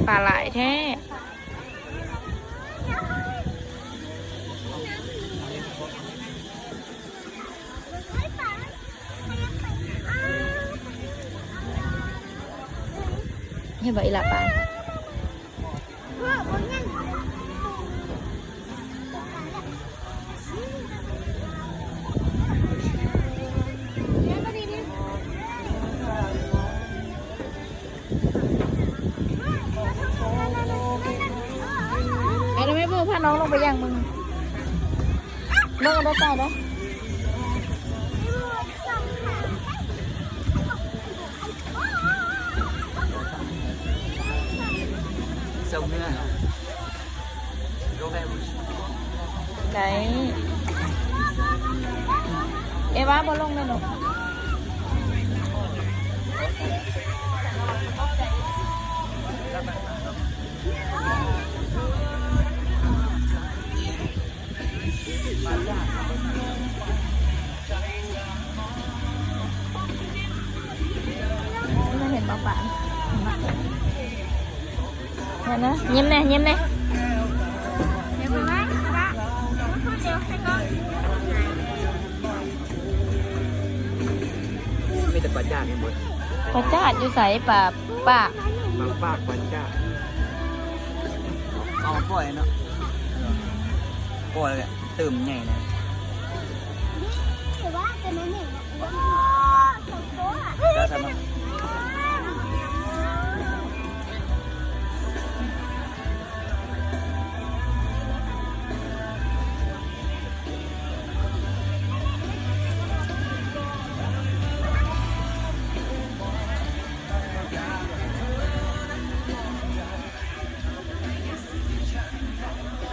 ปลาหลายแท้เห็นบ่อีหล่ะปลาไอ้เราไม่พูดพาน้องลงไปย่างมึงเลิกได้ใจได้sông nữa đấy em bá bò lông lên đâu nó hiện bảo bạn nè nè nhím nè nhím nèมีแต่ปลาจ้าเนี่ยหมด ปลาจ้าอยู่ใส่ปลาปาก ปลาปากปลาจ้าเอาปล่อยเนาะปล่อยเลยตื่มใหญ่นะแล้วทำไม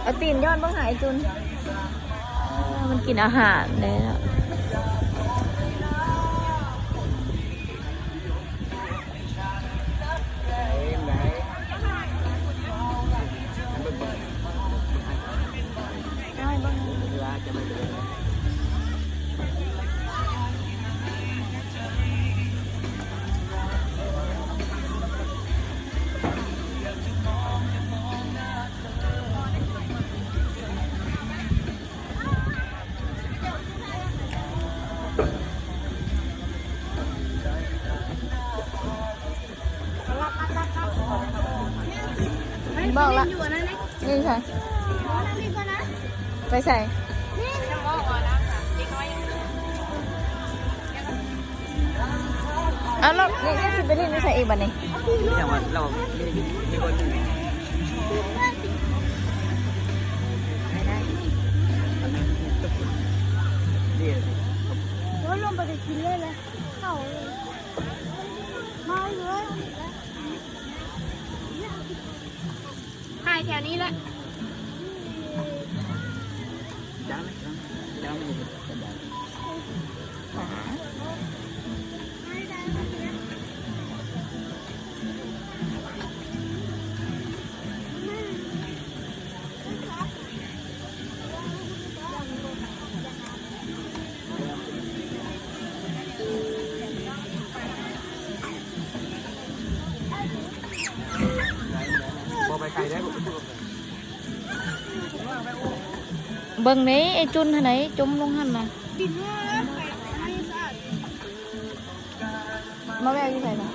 เอาตีนย้อนบ้างหายจุนมันกินอาหารเลยนะบอกละนี่ใช่ไปใส่เอาเราเนี่ยสิไปที่นี่ใส่อีกบ้านนี้อย่างว่าเรามีคนว่าลงไปกินเลยเลยเข้าเลยมาเลยถ่ายแถวนี้แหละจ้าไหมจ้าไม่ได้ไปไกลได้ผมเบิ่งนี้ไอ้จุนท่าไหนจุ่มลงหันนะมาแววอยู่ไหนนะ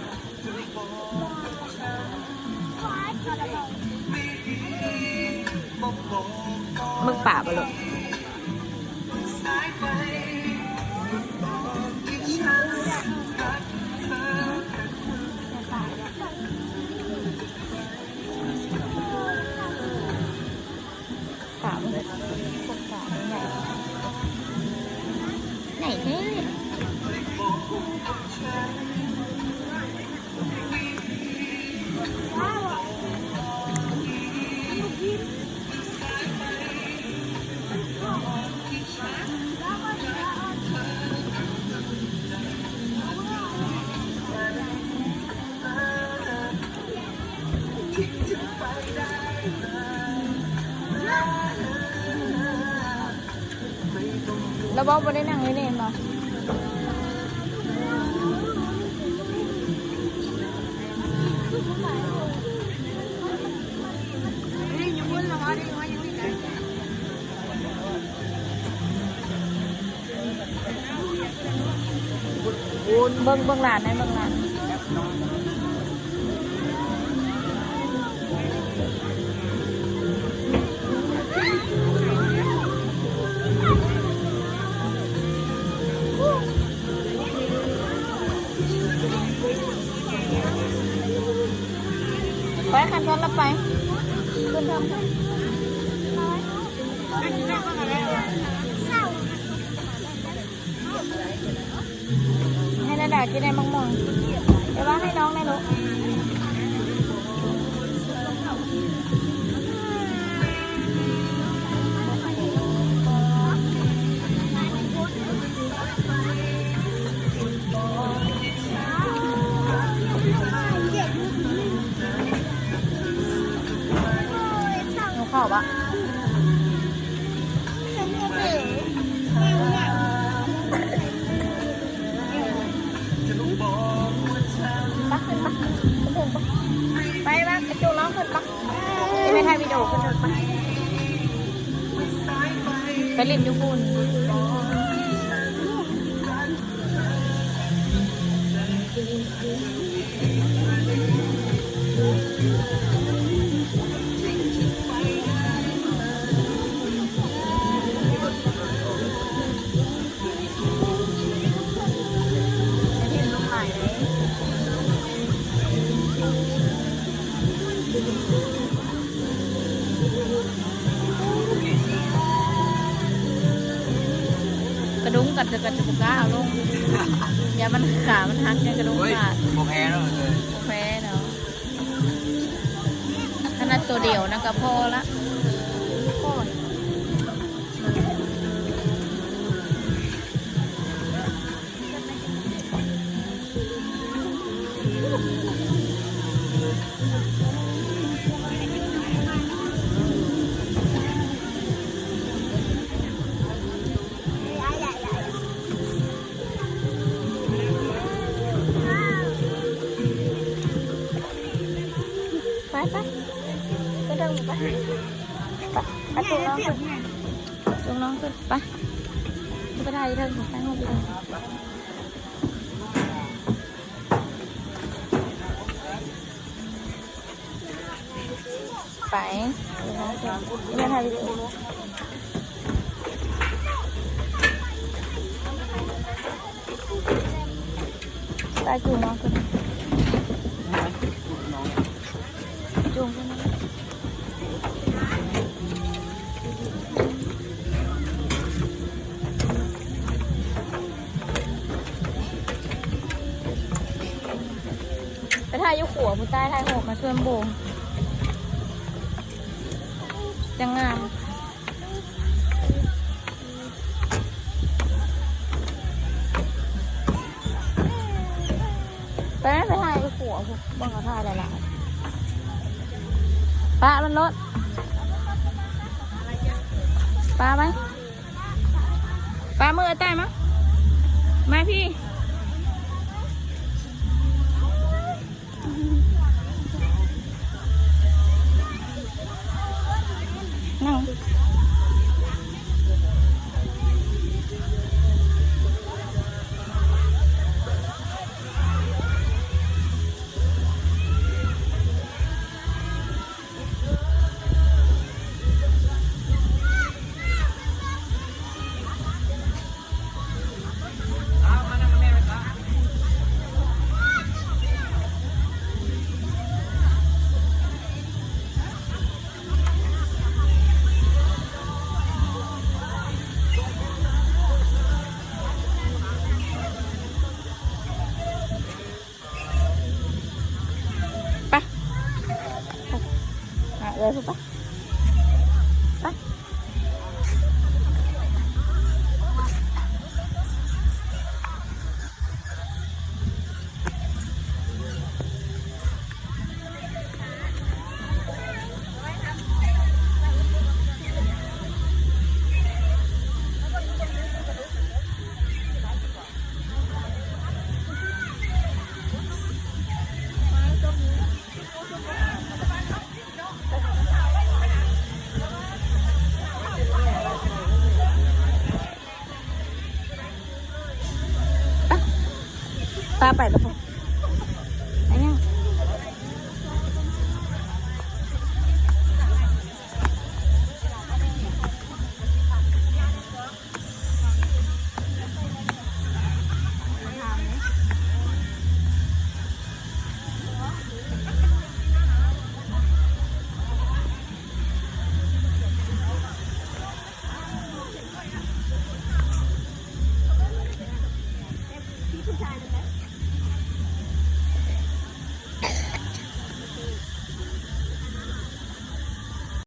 มึงป่าปะลูกป่าเลยพวกป่าใหญ่ไหนเท่เราบอกว่าได้นั่งเลยเนี่ยเนาะ เบิ่งหลานนะเบิ่งหลานไปคันซ้อนแล้วไปขึ้นทำ ให้นาดากินได้มั่งมั่งเดี๋ยวว่าให้น้องได้ลูกหนูเข้าปะปักขึ้นปักขึ้นปักไปบ้างจูน้องขึ้นปักที่ไม่ถ่ายวิดีโอขึ้นปักไปริมยูบุนกระดุมกัดจะกระจุกก้าเอาลงอย่ามันขามันหักอย่ากระดุมขาด โมแพ้แล้วเลย โอเคเนาะขนาดตัวเดียวนะก็พอละพอไปไปเดินไปไปจุงน้องขึ้นไปไปได้เดินไปห้องเดินไปไม่ถ่ายวิดีโอไปจุงน้องขึ้นจุงขึ้นไปถ่ายยุขัวผู้ใต้ถ่ายหกมาช่วยโบงจังงามไปถ่ายยุขัวพวกบ้างเขาถ่ายหลายๆป้ามันรถป้าไหมป้ามือใต้มั้ยมาพี่นั่งเลยถูกปะไป ป้าไปแล้วพอ